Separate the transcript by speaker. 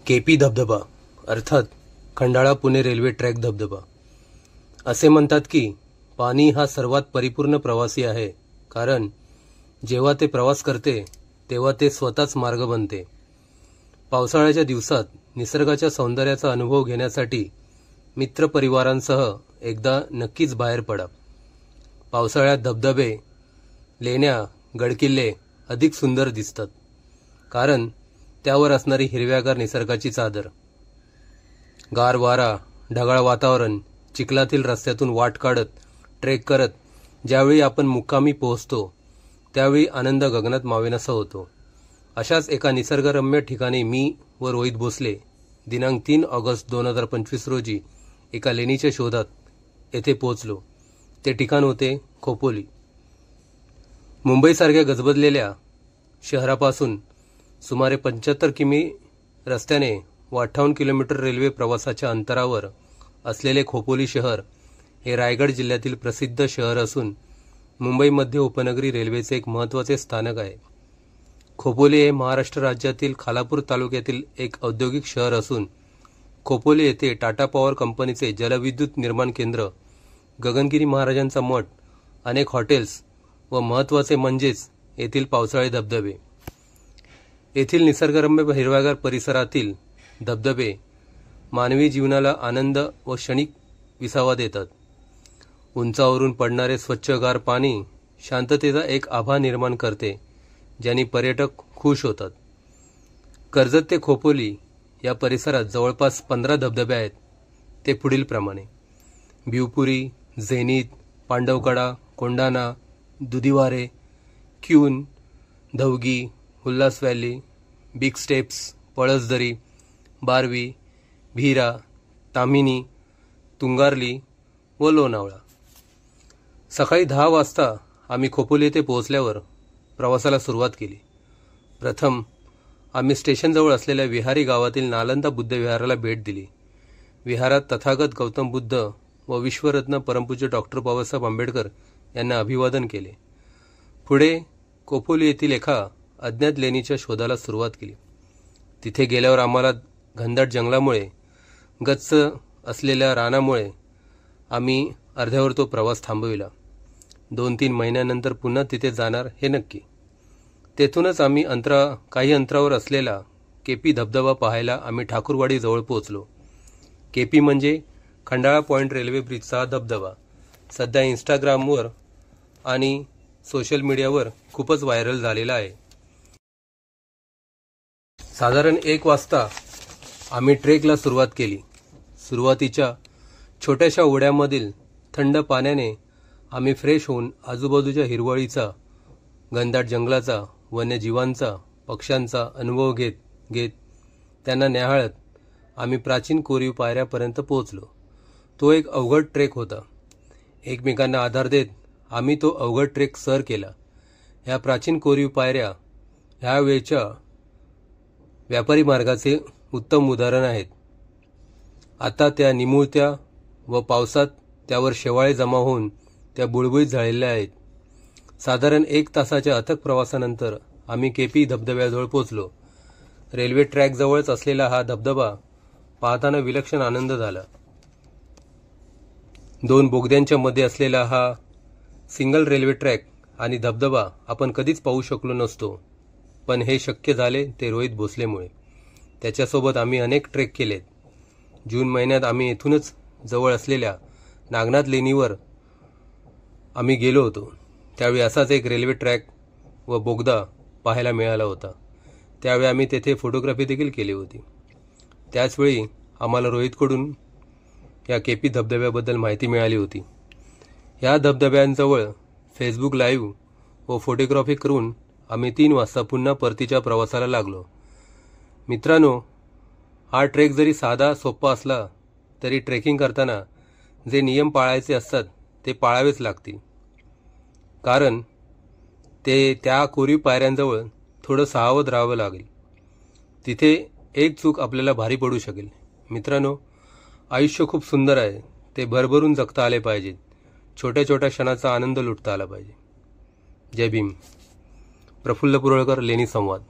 Speaker 1: KP धबधबा अर्थात Khandala Pune railway track धबधबा। असे म्हणतात की पाणी हा सर्वात परिपूर्ण प्रवासी आहे, कारण जेव्हा ते प्रवास करते तेव्हा ते स्वतःच मार्ग बनते। पावसाळ्याच्या दिवसात निसर्गाच्या सौंदर्याचा अनुभव घेण्यासाठी मित्रपरिवारांसह एकदा नक्कीच बाहेर पडा। पावसाळ्यात धबधबे, लेण्या, गडकिल्ले अधिक सुंदर दिसतात, कारण त्यावर असणारी हिरव्यागार निसर्गाची चादर। गार वारा, ढगाळ वातावरण, चिखलातील रस्त्यातून वाट काढत ट्रेक करत ज्यावेळी आपण मुक्कामी पोहोचतो त्यावेळी आनंद गगनात मावेनासा होतो। अशाच एका निसर्गरम्य ठिकाणी मी व रोहित भोसले दिनांक 3 ऑगस्ट 2025 रोजी एका लेणीच्या शोधात येथे पोहोचलो। ते ठिकाण होते खोपोली। मुंबईसारख्या गजबजलेल्या शहरापासून सुमारे 75 किमी रस्त्याने व 58 किलोमीटर रेल्वे प्रवासाच्या अंतरावर असलेले खोपोली शहर हे रायगड जिल्ह्यातील प्रसिद्ध शहर असून मुंबई मध्य उपनगरी रेल्वेचे एक महत्त्वाचे स्थानक आहे। खोपोली हे महाराष्ट्र राज्यातील खालापूर तालुक्यातील एक औद्योगिक शहर असून खोपोली येथे टाटा पॉवर कंपनीचे जलविद्युत निर्माण केंद्र, गगनगिरी महाराजांचा मठ, अनेक हॉटेल्स व महत्त्वाचे म्हणजेच येथील पावसाळी धबधबे। येथील निसर्गरम्य हिरव्यागार परिसरातील धबधबे मानवी जीवनाला आनंद व क्षणिक विसावा देतात। उंचावरून पडणारे स्वच्छगार पाणी शांततेचा एक आभा निर्माण करते, ज्याने पर्यटक खुश होतात। कर्जत ते खोपोली या परिसरात जवळपास 15 धबधबे आहेत। ते पुढील प्रमाणे: Bhivpuri, Zenith, Pandavkada, Kondana, Dudhiware, Kune, Dhavgi, Ulhas valley, big steps, Palasdari, Barvi, Bhira, Tamhini, Tungarli व लोणावळा। सकाळी 10 वाजता आम्ही खोपोली येथे पोहोचल्यावर प्रवासाला सुरुवात केली। प्रथम आम्ही स्टेशनजवळ असलेल्या विहारी गावातील नालंदा बुद्ध विहाराला भेट दिली। विहारात तथागत गौतम बुद्ध व विश्वरत्न परमपूज्य डॉक्टर बाबासाहेब आंबेडकर यांना अभिवादन केले। पुढे खोपोली येथील एका अज्ञात लेणीच्या शोधाला सुरुवात केली। तिथे गेल्यावर आम्हाला घनदाट जंगलामुळे, गच्च असलेल्या रानामुळे आम्ही अर्ध्यावर तो प्रवास थांबविला। 2-3 महिन्यानंतर पुन्हा तिथे जाणार हे नक्की। तेथूनच आम्ही काही अंतरावर असलेला केपी धबधबा पाहायला आम्ही ठाकूरवाडी जवळ पोहोचलो। केपी म्हणजे खंडाळा पॉइंट रेल्वे ब्रिजचा हा धबधबा सध्या इंस्टाग्रामवर आणि सोशल मीडियावर खूपच व्हायरल झालेला आहे। साधारण 1 वाजता आम्ही ट्रेकला सुरुवात केली। सुरुवातीच्या छोट्याशा ओढ्यामधील थंड पाण्याने आम्ही फ्रेश होऊन आजूबाजूच्या हिरवळीचा, घनदाट जंगलाचा, वन्यजीवांचा, पक्ष्यांचा अनुभव घेत त्यांना न्याहाळत आम्ही प्राचीन कोरीव पायऱ्यापर्यंत पोहोचलो। तो एक अवघड ट्रेक होता। एकमेकांना आधार देत आम्ही तो अवघड ट्रेक सर केला। ह्या प्राचीन कोरीव पायऱ्या ह्या वेळच्या व्यापारी मार्गाचे उत्तम उदाहरण आहेत। आता त्या निमुळत्या व पावसात त्यावर शेवाळे जमा होऊन त्या बुळबुळीत झालेल्या आहेत। साधारण 1 तासाच्या अथक प्रवासानंतर आम्ही केपी धबधब्याजवळ पोहोचलो। रेल्वे ट्रॅक जवळच असलेला हा धबधबा पाहताना विलक्षण आनंद झाला। 2 बोगद्यांच्या मध्ये असलेला हा सिंगल रेल्वे ट्रॅक आणि धबधबा आपण कधीच पाहू शकलो नसतो, पण हे शक्य झाले ते रोहित भोसलेमुळे। त्याच्यासोबत आम्ही अनेक ट्रेक केलेत। जून महिन्यात आम्ही येथूनच जवळ असलेल्या नागनाथ लेणीवर आम्ही गेलो होतो। त्यावेळी असाच एक रेल्वे ट्रॅक व बोगदा पाहायला मिळाला होता। त्यावेळी आम्ही तेथे फोटोग्राफी देखील केली होती। त्याचवेळी आम्हाला रोहितकडून या केपी धबधब्याबद्दल माहिती मिळाली होती। या धबधब्यांजवळ फेसबुक लाईव्ह व फोटोग्राफी करून आम्ही 3 वाजता पुन्हा परतीच्या प्रवासाला लागलो। मित्रांनो, हा ट्रेक जरी साधा सोपा असला तरी ट्रेकिंग करताना जे नियम पाळायचे असतात ते पाळावेच लागतील, कारण ते त्या कोरीव पायऱ्यांजवळ थोडं सावध राहावं लागेल। तिथे एक चूक आपल्याला भारी पडू शकेल। मित्रांनो, आयुष्य खूप सुंदर आहे, ते भरभरून जगता आले पाहिजे। छोट्या छोट्या क्षणाचा आनंद लुटता आला पाहिजे। जय भीम। प्रफुल्ल पुरळकर, लेणी संवाद।